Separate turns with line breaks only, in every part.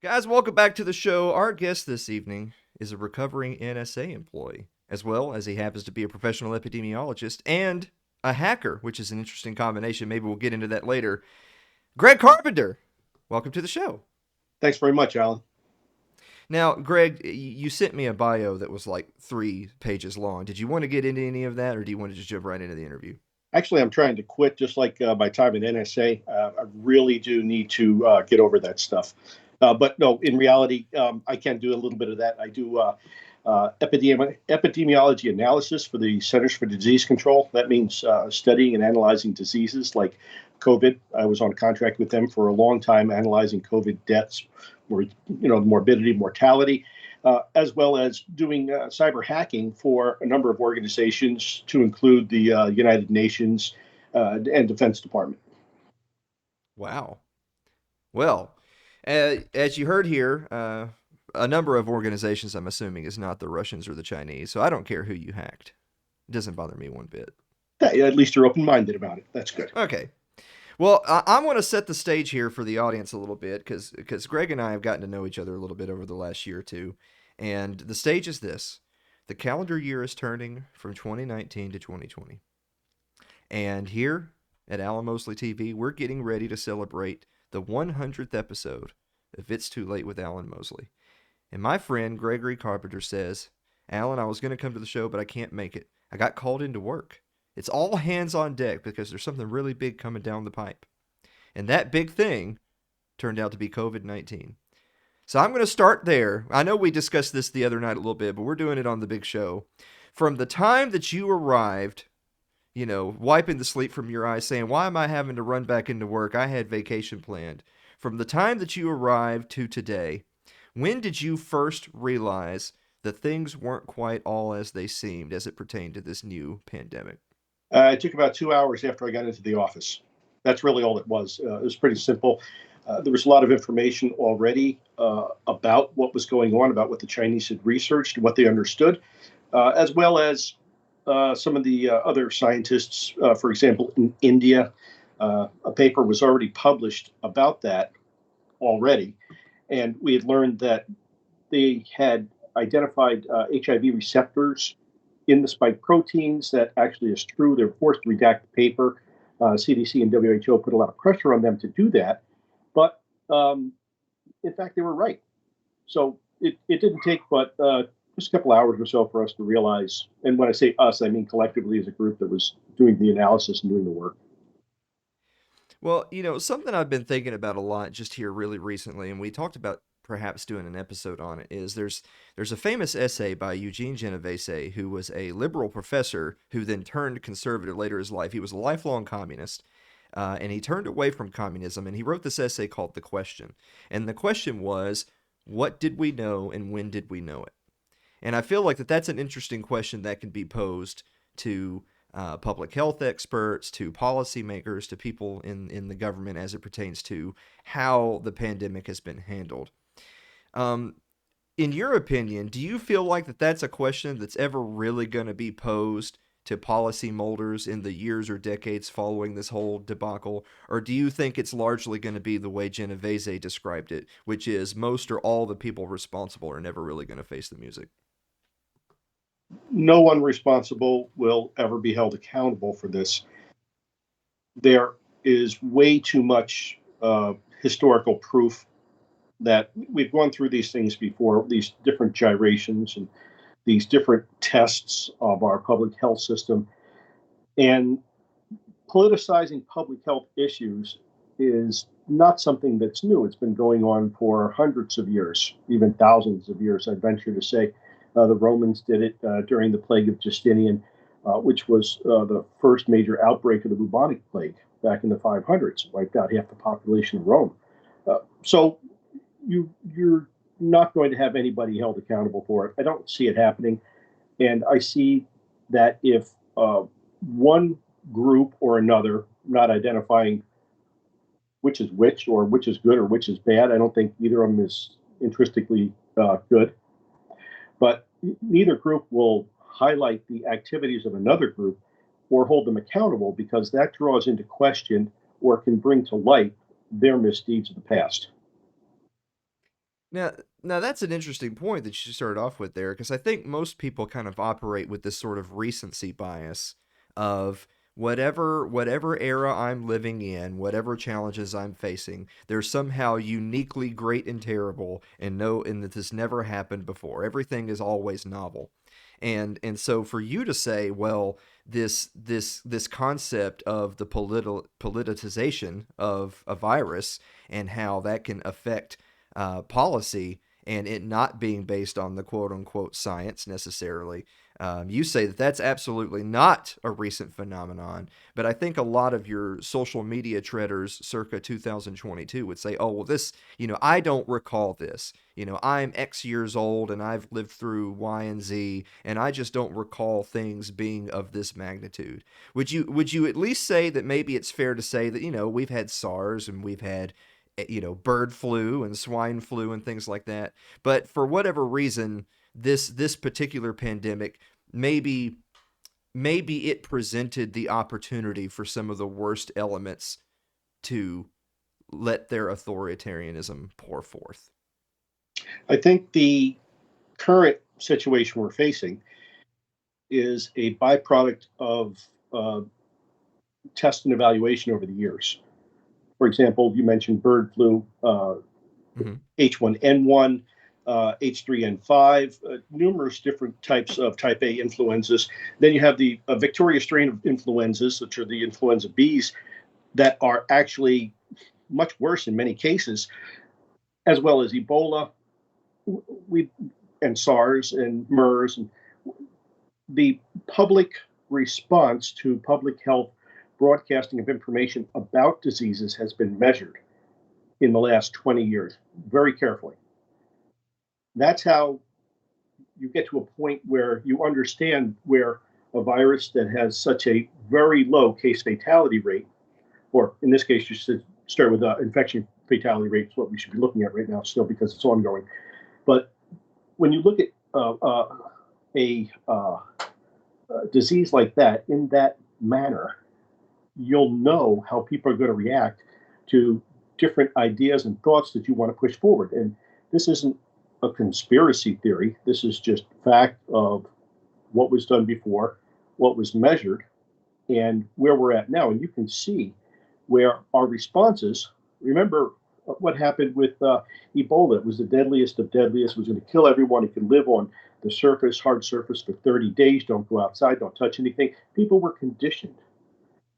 Guys, welcome back to the show. Our guest this evening is a recovering NSA employee, as well as he happens to be a professional epidemiologist and a hacker, which is an interesting combination. Maybe we'll get into that later. Greg Carpenter, welcome to the show.
Thanks very much, Alan.
Now, Greg, you sent me a bio that was like 3 pages long. Did you want to get into any of that, or do you want to just jump right into the interview?
Actually, I'm trying to quit, just like my time at NSA. I really do need to get over that stuff. But no, in reality, I can do a little bit of that. I do epidemiology analysis for the Centers for Disease Control. That means studying and analyzing diseases like COVID. I was on contract with them for a long time, analyzing COVID deaths, morbidity, mortality, as well as doing cyber hacking for a number of organizations, to include the United Nations and Defense Department.
Wow. Well, as you heard here, a number of organizations, I'm assuming, is not the Russians or the Chinese, so I don't care who you hacked. It doesn't bother me one bit.
Yeah, at least you're open-minded about it. That's good.
Okay. Well, I want to set the stage here for the audience a little bit because Greg and I have gotten to know each other a little bit over the last year or two. And the stage is this: the calendar year is turning from 2019 to 2020. And here at Alan Mosley TV, we're getting ready to celebrate the 100th episode of It's Too Late with Alan Mosley. And my friend Gregory Carpenter says, Alan, I was going to come to the show, but I can't make it. I got called into work. It's all hands on deck because there's something really big coming down the pipe. And that big thing turned out to be COVID-19. So I'm going to start there. I know we discussed this the other night a little bit, but we're doing it on the big show. From the time that you arrived, wiping the sleep from your eyes, saying, why am I having to run back into work? I had vacation planned. From the time that you arrived to today, when did you first realize that things weren't quite all as they seemed as it pertained to this new pandemic?
It took about 2 hours after I got into the office. That's really all it was. It was pretty simple. There was a lot of information already about what was going on, about what the Chinese had researched, what they understood, as well as some of the other scientists. For example, in India, a paper was already published about that already. And we had learned that they had identified HIV receptors in the spike proteins. That actually is true. They were forced to redact the paper. CDC and WHO put a lot of pressure on them to do that. But in fact, they were right. So it didn't take but just a couple hours or so for us to realize. And when I say us, I mean collectively as a group that was doing the analysis and doing the work.
Well, something I've been thinking about a lot just here really recently, and we talked about perhaps doing an episode on it, is there's a famous essay by Eugene Genovese, who was a liberal professor who then turned conservative later in his life. He was a lifelong communist, and he turned away from communism, and he wrote this essay called The Question. And the question was, what did we know and when did we know it? And I feel like that's an interesting question that can be posed to public health experts, to policymakers, to people in the government as it pertains to how the pandemic has been handled. Um, in your opinion, do you feel like that's a question that's ever really going to be posed to policy molders in the years or decades following this whole debacle? Or do you think it's largely going to be the way Genovese described it, which is most or all the people responsible are never really going to face the music?
No one responsible will ever be held accountable for this. There is way too much historical proof that we've gone through these things before, these different gyrations and these different tests of our public health system. And politicizing public health issues is not something that's new. It's been going on for hundreds of years, even thousands of years, I venture to say. The Romans did it during the plague of Justinian, which was the first major outbreak of the bubonic plague back in the 500s, wiped out half the population of Rome. So you're not going to have anybody held accountable for it. I don't see it happening. And I see that if one group or another, not identifying which is which or which is good or which is bad, I don't think either of them is intrinsically good. But neither group will highlight the activities of another group or hold them accountable, because that draws into question or can bring to light their misdeeds of the past.
Now, now that's an interesting point that you started off with there, because I think most people kind of operate with this sort of recency bias of whatever era I'm living in, whatever challenges I'm facing, they're somehow uniquely great and terrible, and that this never happened before. Everything is always novel. And so for you to say, well, this concept of the politicization of a virus and how that can affect policy and it not being based on the quote unquote science necessarily. You say that that's absolutely not a recent phenomenon, but I think a lot of your social media treaders circa 2022 would say, oh, well, this, I don't recall this. I'm X years old and I've lived through Y and Z, and I just don't recall things being of this magnitude. Would you at least say that maybe it's fair to say that, we've had SARS and we've had bird flu and swine flu and things like that. But for whatever reason, this particular pandemic maybe maybe it presented the opportunity for some of the worst elements to let their authoritarianism pour forth.
I think the current situation we're facing is a byproduct of test and evaluation over the years. For example, you mentioned bird flu,
Mm-hmm.
H1N1, H3N5, numerous different types of type A influenzas. Then you have the Victoria strain of influenzas, which are the influenza Bs, that are actually much worse in many cases, as well as Ebola, we and SARS and MERS. And the public response to public health broadcasting of information about diseases has been measured in the last 20 years very carefully. That's how you get to a point where you understand where a virus that has such a very low case fatality rate, or in this case, you should start with infection fatality rate, is what we should be looking at right now, still because it's ongoing. But when you look at a disease like that in that manner, you'll know how people are going to react to different ideas and thoughts that you want to push forward. And this isn't a conspiracy theory. This is just fact of what was done before, what was measured, and where we're at now. And you can see where our responses. Remember what happened with Ebola? It was the deadliest of deadliest. It was going to kill everyone. It could live on the surface, hard surface, for 30 days. Don't go outside. Don't touch anything. People were conditioned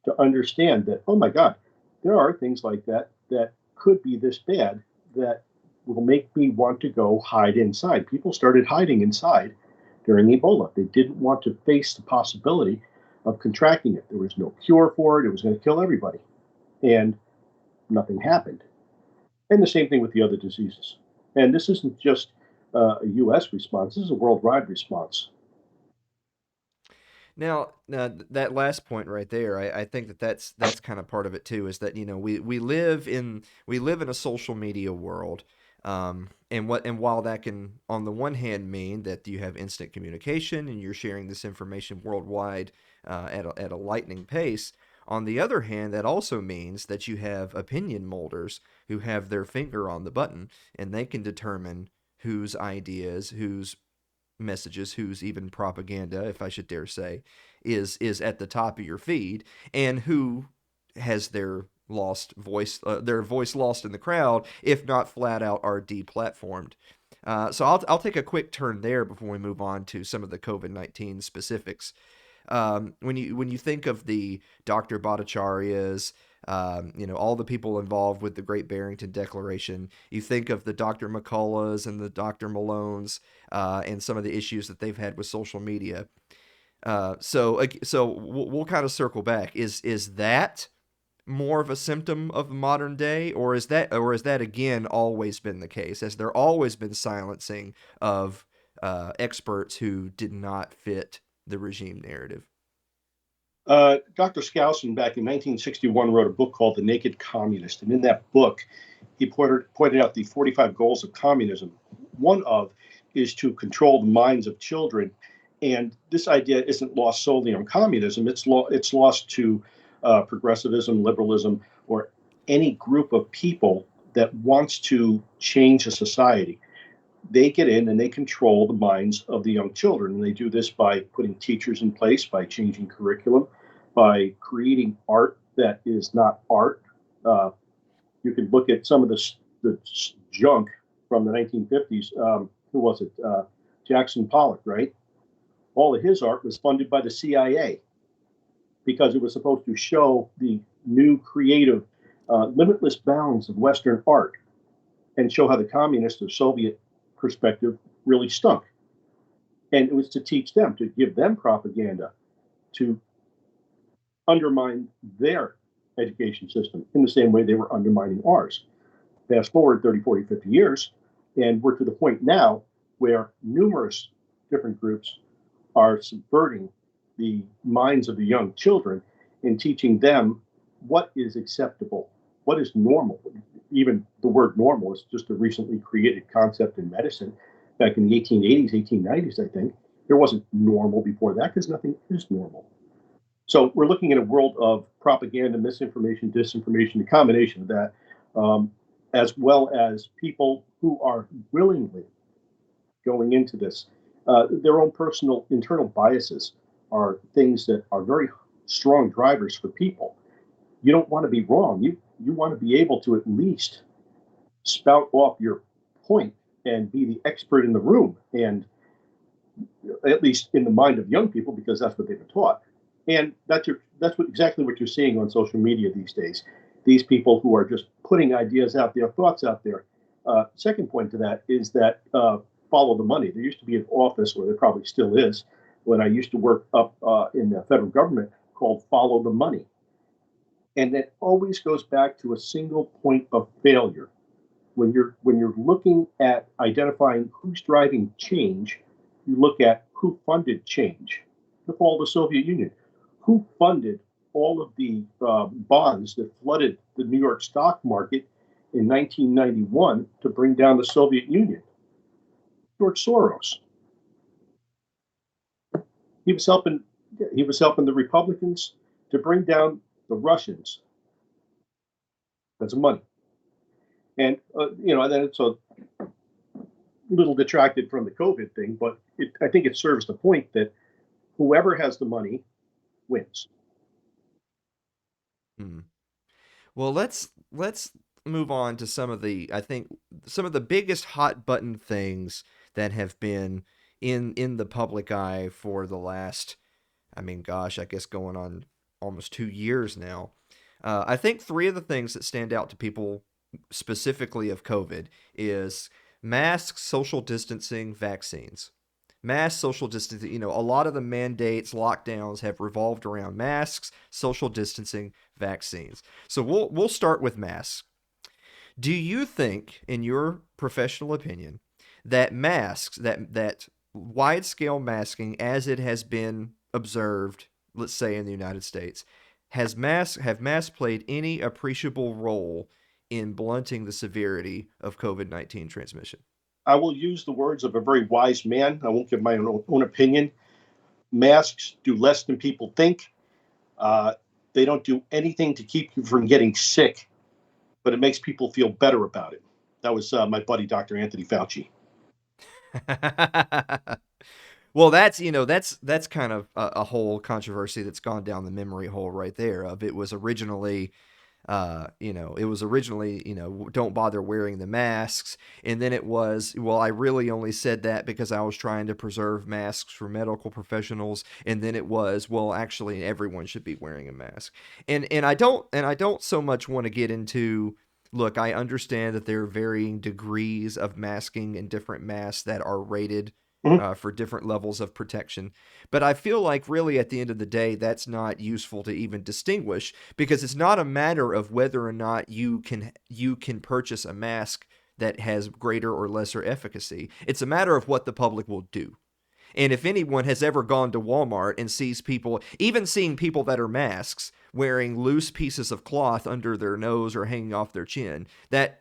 to understand that, oh my God, there are things like that that could be this bad that will make me want to go hide inside. People started hiding inside during Ebola. They didn't want to face the possibility of contracting it. There was no cure for it. It was going to kill everybody. And nothing happened. And the same thing with the other diseases. And this isn't just a US response, this is a worldwide response.
Now that last point right there, I think that's kind of part of it too. Is that we live in a social media world, and while that can on the one hand mean that you have instant communication and you're sharing this information worldwide at a lightning pace. On the other hand, that also means that you have opinion molders who have their finger on the button and they can determine whose ideas, whose messages, whose even propaganda, if I should dare say, is at the top of your feed, and who has their voice lost in the crowd, if not flat out are deplatformed. So I'll take a quick turn there before we move on to some of the COVID-19 specifics. When you think of the Dr. Bhattacharya's, all the people involved with the Great Barrington Declaration. You think of the Dr. McCulloughs and the Dr. Malones, and some of the issues that they've had with social media. So we'll kind of circle back. Is that more of a symptom of modern day, or is that again always been the case? Has there always been silencing of experts who did not fit the regime narrative?
Dr. Skousen, back in 1961, wrote a book called The Naked Communist. And in that book, he pointed out the 45 goals of communism. One of is to control the minds of children. And this idea isn't lost solely on communism, it's lost to progressivism, liberalism, or any group of people that wants to change a society, they get in and they control the minds of the young children. And they do this by putting teachers in place, by changing curriculum, by creating art that is not art. Uh, you can look at some of the junk from the 1950s. Who was it? Jackson Pollock, right? All of his art was funded by the CIA because it was supposed to show the new creative, limitless bounds of Western art and show how the communist or Soviet perspective really stunk. And it was to teach them, to give them propaganda, to undermine their education system in the same way they were undermining ours. Fast forward 30, 40, 50 years, and we're to the point now where numerous different groups are subverting the minds of the young children and teaching them what is acceptable, what is normal. Even the word normal is just a recently created concept in medicine. Back in the 1880s, 1890s, I think, there wasn't normal before that because nothing is normal. So we're looking at a world of propaganda, misinformation, disinformation, a combination of that, um, as well as people who are willingly going into this. Their own personal internal biases are things that are very strong drivers for people. You don't want to be wrong. You want to be able to at least spout off your point and be the expert in the room, and at least in the mind of young people, because that's what they've been taught. And that's what exactly what you're seeing on social media these days. These people who are just putting ideas out there, thoughts out there. Second point to that is that follow the money. There used to be an office, or there probably still is, when I used to work up in the federal government, called Follow the Money. And it always goes back to a single point of failure. When you're looking at identifying who's driving change, you look at who funded change. The fall of the Soviet Union. Who funded all of the bonds that flooded the New York stock market in 1991 to bring down the Soviet Union? George Soros. He was helping. He was helping the Republicans to bring down the Russians. That's money, and then it's a little detracted from the COVID thing, but I think it serves the point that whoever has the money wins.
Hmm. Well, let's move on to some of the I think some of the biggest hot button things that have been in the public eye for the last, I mean, gosh, I guess going on almost 2 years now. I think three of the things that stand out to people specifically of COVID is masks, social distancing, vaccines. Mass social distancing, a lot of the mandates, lockdowns have revolved around masks, social distancing, vaccines. So we'll start with masks. Do you think, in your professional opinion, that masks, that wide scale masking as it has been observed, let's say in the United States, have masks played any appreciable role in blunting the severity of COVID-19 transmission?
I will use the words of a very wise man. I won't give my own opinion. Masks do less than people think. Uh, they don't do anything to keep you from getting sick, but it makes people feel better about it. That was my buddy, Dr. Anthony Fauci.
Well, that's kind of a whole controversy that's gone down the memory hole right there. Of it was originally, don't bother wearing the masks, and then it was, well, I really only said that because I was trying to preserve masks for medical professionals, and then it was, well, actually, everyone should be wearing a mask, and I don't so much want to get into. Look, I understand that there are varying degrees of masking and different masks that are rated
Mm-hmm.
for different levels of protection. But I feel like really at the end of the day, that's not useful to even distinguish because it's not a matter of whether or not you can purchase a mask that has greater or lesser efficacy. It's a matter of what the public will do. And if anyone has ever gone to Walmart and sees people, even seeing people that are masks, wearing loose pieces of cloth under their nose or hanging off their chin. That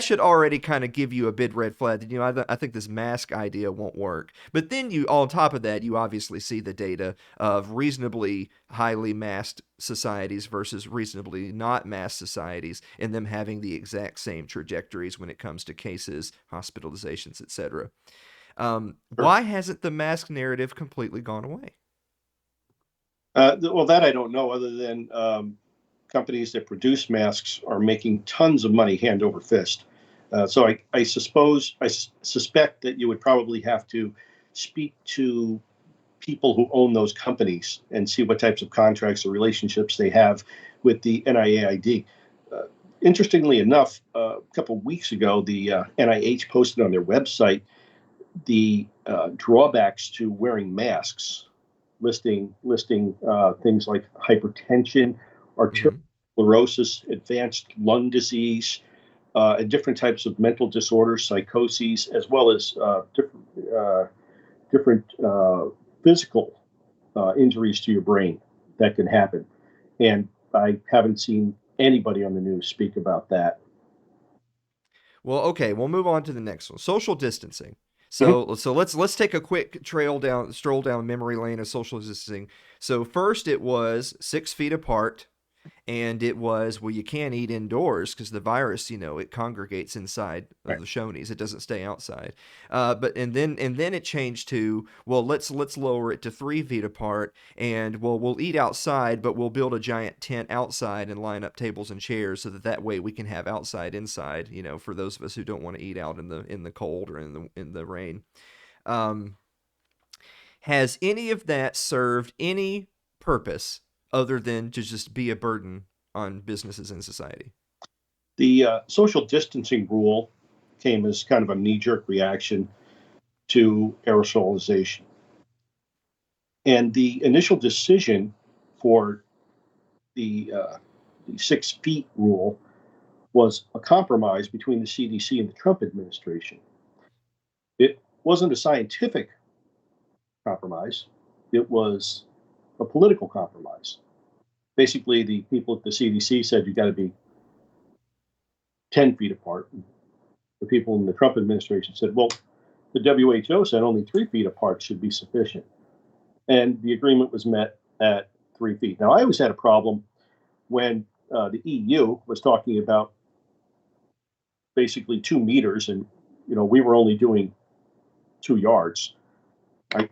should already kind of give you a big red flag that, I think this mask idea won't work. But then you, on top of that, you obviously see the data of reasonably highly masked societies versus reasonably not masked societies, and them having the exact same trajectories when it comes to cases, hospitalizations, etc.
Sure.
Why hasn't the mask narrative completely gone away?
Well, that I don't know, other than companies that produce masks are making tons of money hand over fist. So I suspect that you would probably have to speak to people who own those companies and see what types of contracts or relationships they have with the NIAID. Uh, Interestingly enough, a couple of weeks ago, the NIH posted on their website the drawbacks to wearing masks, listing things like hypertension, arterial
Mm-hmm.
sclerosis, advanced lung disease, and different types of mental disorders, psychoses, as well as different physical injuries to your brain that can happen. And I haven't seen anybody on the news speak about that.
Well, okay, we'll move on to the next one. Social distancing.
Mhm.
So let's take a quick stroll down memory lane of social distancing. So first it was 6 feet apart, and it was, well, you can't eat indoors because the virus, it congregates inside of
Right.
the Shoney's. It doesn't stay outside. But and then it changed to, well, let's lower it to 3 feet apart, and well, we'll eat outside, but we'll build a giant tent outside and line up tables and chairs so that way we can have outside inside. For those of us who don't want to eat out in the cold or in the rain. Um, has any of that served any purpose other than to just be a burden on businesses and society?
The social distancing rule came as kind of a knee jerk reaction to aerosolization. And the initial decision for the 6 feet rule was a compromise between the CDC and the Trump administration. It wasn't a scientific compromise, it was a political compromise. Basically, the people at the CDC said you got to be 10 feet apart. The people in the Trump administration said, well, the WHO said only 3 feet apart should be sufficient. And the agreement was met at 3 feet. Now, I always had a problem when the EU was talking about basically 2 meters, and we were only doing 2 yards.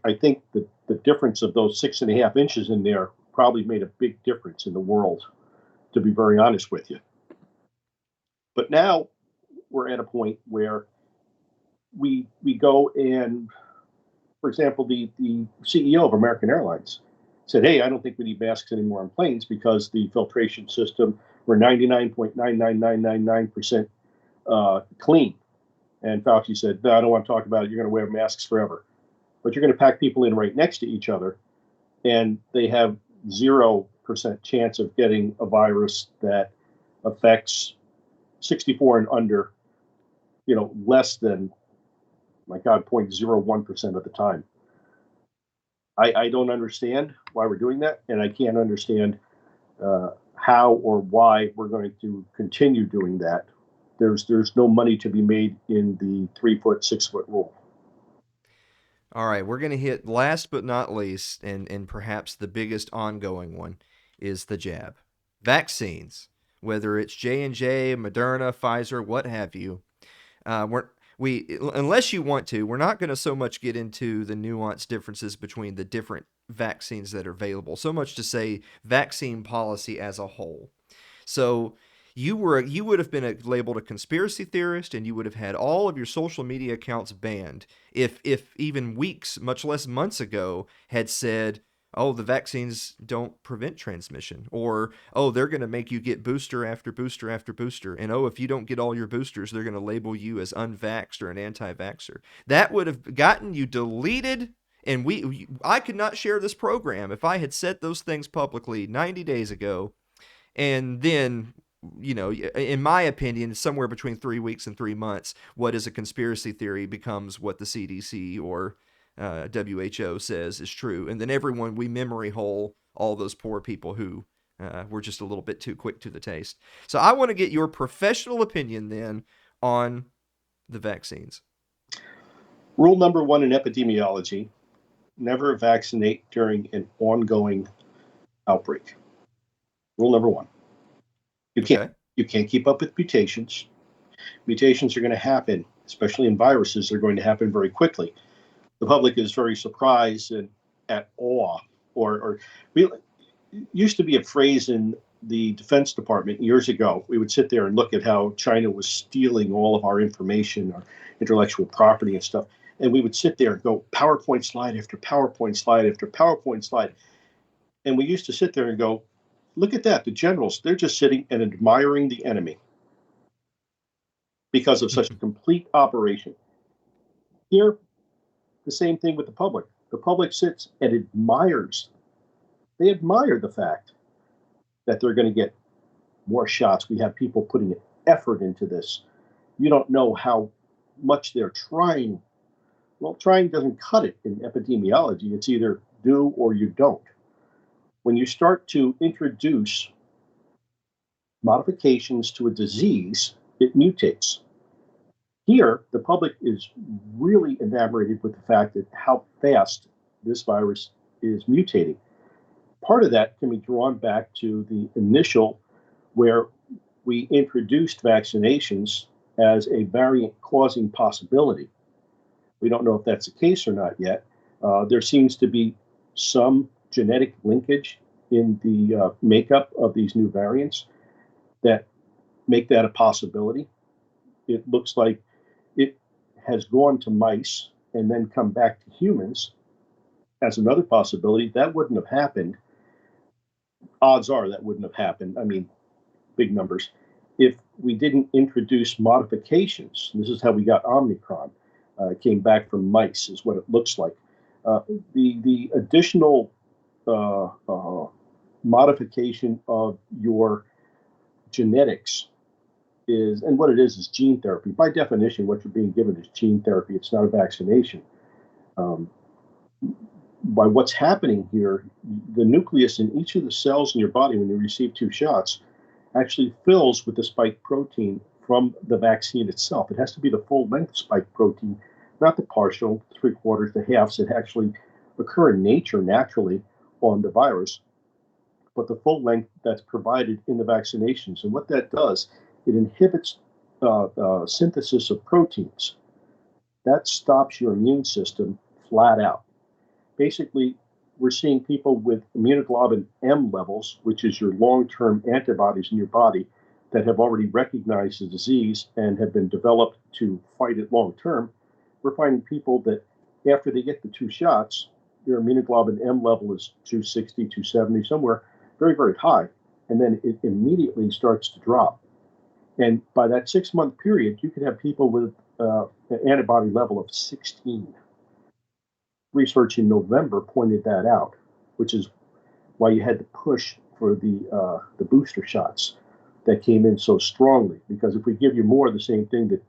I think that the difference of those 6.5 inches in there probably made a big difference in the world, to be very honest with you. But now we're at a point where we go and, for example, the CEO of American Airlines said, "Hey, I don't think we need masks anymore on planes because the filtration system we're 99.99999% clean." And Fauci said, "No, I don't want to talk about it. You're going to wear masks forever, but you're going to pack people in right next to each other, and they have 0% chance of getting a virus that affects 64 and under, less than, my God, 0.01% of the time." I don't understand why we're doing that, and I can't understand how or why we're going to continue doing that. There's no money to be made in the 3 foot, 6 foot rule.
All right, we're going to hit last but not least, and perhaps the biggest ongoing one is the jab. Vaccines, whether it's J&J, Moderna, Pfizer, what have you. We unless you want to, we're not going to so much get into the nuanced differences between the different vaccines that are available. So much to say vaccine policy as a whole. So you would have been labeled a conspiracy theorist, and you would have had all of your social media accounts banned if even weeks, much less months ago, had said, "Oh, the vaccines don't prevent transmission," or "Oh, they're going to make you get booster after booster after booster," and "Oh, if you don't get all your boosters, they're going to label you as unvaxxed or an anti-vaxxer." That would have gotten you deleted. And I could not share this program if I had said those things publicly 90 days ago. And then, in my opinion, somewhere between 3 weeks and 3 months, what is a conspiracy theory becomes what the CDC or WHO says is true. And then everyone, we memory hole all those poor people who We're just a little bit too quick to the taste. So I want to get your professional opinion then on the vaccines.
Rule number one in epidemiology: never vaccinate during an ongoing outbreak. Rule number one. You can't
Okay.
you can't keep up with mutations. Mutations are going to happen, especially in viruses. They're going to happen very quickly. The public is very surprised and at awe, or we used to be a phrase in the Defense Department years ago. We would sit there and look at how China was stealing all of our information, our intellectual property and stuff. And we would sit there and go PowerPoint slide after PowerPoint slide after PowerPoint slide. And we used to sit there and go, look at that. The generals, they're just sitting and admiring the enemy because of such a complete operation. Here, the same thing with the public. The public sits and admires. They admire the fact that they're going to get more shots. We have people putting effort into this. You don't know how much they're trying. Well, trying doesn't cut it in epidemiology. It's either do or you don't. When you start to introduce modifications to a disease, it mutates. Here, the public is really enamored with the fact that how fast this virus is mutating. Part of that can be drawn back to the initial, where we introduced vaccinations as a variant causing possibility. We don't know if that's the case or not yet. There seems to be some genetic linkage in the makeup of these new variants that make that a possibility. It looks like it has gone to mice and then come back to humans as another possibility. That wouldn't have happened. Odds are that wouldn't have happened. I mean, big numbers. If we didn't introduce modifications, this is how we got Omicron. It came back from mice, is what it looks like. Uh, the additional uh, uh, modification of your genetics is, and what it is gene therapy. By definition, what you're being given is gene therapy. It's not a vaccination. Um, by what's happening here, the nucleus in each of the cells in your body when you receive two shots actually fills with the spike protein from the vaccine itself. It has to be the full length spike protein, not the partial, three quarters, the halves that actually occur in nature naturally on the virus, but the full length that's provided in the vaccinations. And what that does, it inhibits synthesis of proteins. That stops your immune system flat out. Basically, we're seeing people with immunoglobulin M levels, which is your long term antibodies in your body that have already recognized the disease and have been developed to fight it long term. We're finding people that after they get the two shots, their immunoglobulin M level is 260, 270, somewhere very, very high. And then it immediately starts to drop. And by that 6 month period, you could have people with an antibody level of 16. Research in November pointed that out, which is why you had to push for the booster shots that came in so strongly. Because if we give you more of the same thing that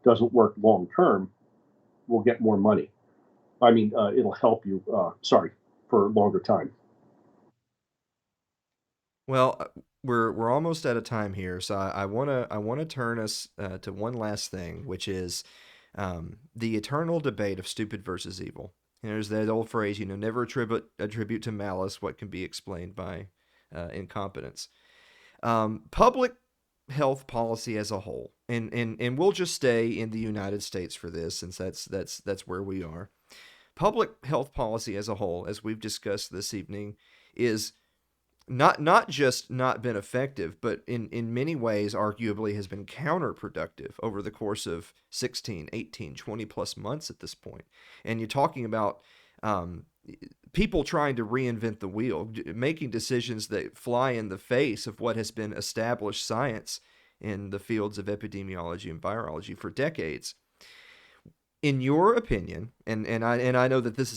doesn't work long term, we'll get more money. I mean, it'll help you. Sorry, for a longer time.
Well, we're almost out of time here, so I wanna turn us to one last thing, which is the eternal debate of stupid versus evil. There's that old phrase, never attribute to malice what can be explained by incompetence. Public health policy as a whole, and we'll just stay in the United States for this, since that's where we are. Public health policy as a whole, as we've discussed this evening, is not just not been effective, but in many ways arguably has been counterproductive over the course of 16, 18, 20 plus months at this point. And you're talking about um, people trying to reinvent the wheel, making decisions that fly in the face of what has been established science in the fields of epidemiology and virology for decades. In your opinion, and I know that this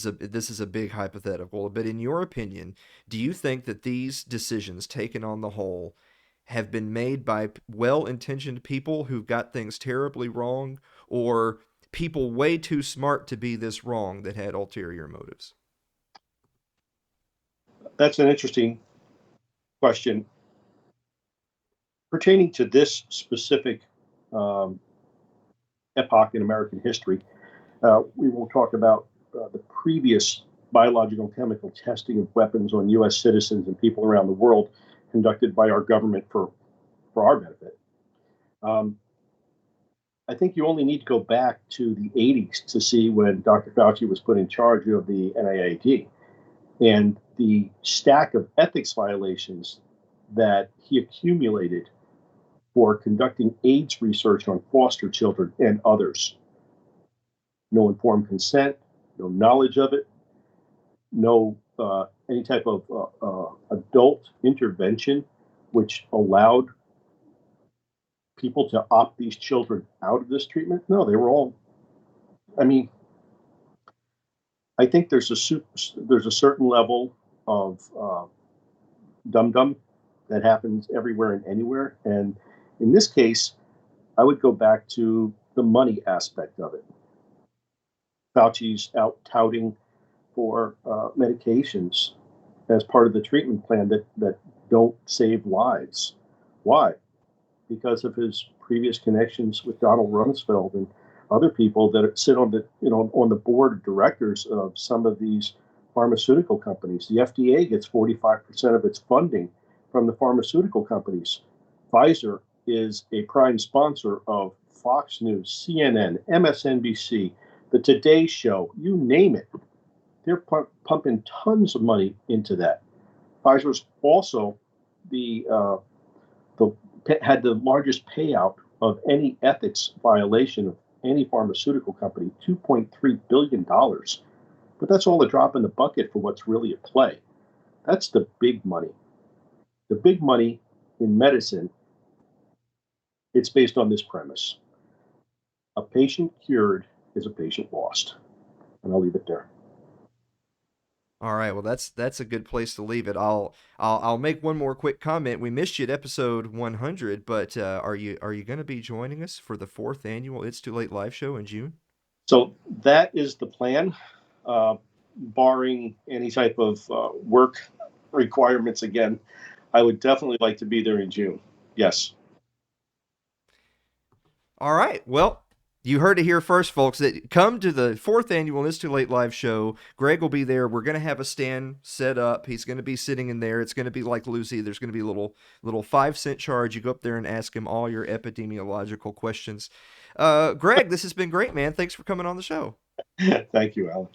is a big hypothetical, but in your opinion, do you think that these decisions taken on the whole have been made by well-intentioned people who've got things terribly wrong, or people way too smart to be this wrong that had ulterior motives?
That's an interesting question pertaining to this specific um, epoch in American history. We will talk about the previous biological chemical testing of weapons on U.S. citizens and people around the world conducted by our government for our benefit. Um, I think you only need to go back to the 80s to see when Dr. Fauci was put in charge of the NIAID and the stack of ethics violations that he accumulated for conducting AIDS research on foster children and others. No informed consent, no knowledge of it, no any type of adult intervention which allowed people to opt these children out of this treatment. No, they were all. I mean, I think there's a certain level of dum dum that happens everywhere and anywhere, and in this case, I would go back to the money aspect of it. Fauci's out touting for medications as part of the treatment plan that don't save lives. Why? Because of his previous connections with Donald Rumsfeld and other people that sit on the board of directors of some of these pharmaceutical companies. The FDA gets 45% of its funding from the pharmaceutical companies. Pfizer is a prime sponsor of Fox News, CNN, MSNBC, the Today Show, you name it. They're pumping tons of money into that. Pfizer's also the the had the largest payout of any ethics violation of any pharmaceutical company, $2.3 billion. But that's all a drop in the bucket for what's really at play. That's the big money. The big money in medicine, it's based on this premise. A patient cured is a patient lost. And I'll leave it there.
All right, well that's a good place to leave it. I'll make one more quick comment. We missed you at episode 100, but are you going to be joining us for the fourth annual It's Too Late live show in June?
So that is the plan, barring any type of work requirements again. I would definitely like to be there in June. Yes.
All right. Well, you heard it here first, folks. That come to the fourth annual It's Too Late live show. Greg will be there. We're gonna have a stand set up. He's gonna be sitting in there. It's gonna be like Lucy. There's gonna be a little 5 cent charge. You go up there and ask him all your epidemiological questions. Greg, this has been great, man. Thanks for coming on the show.
Thank you, Alan.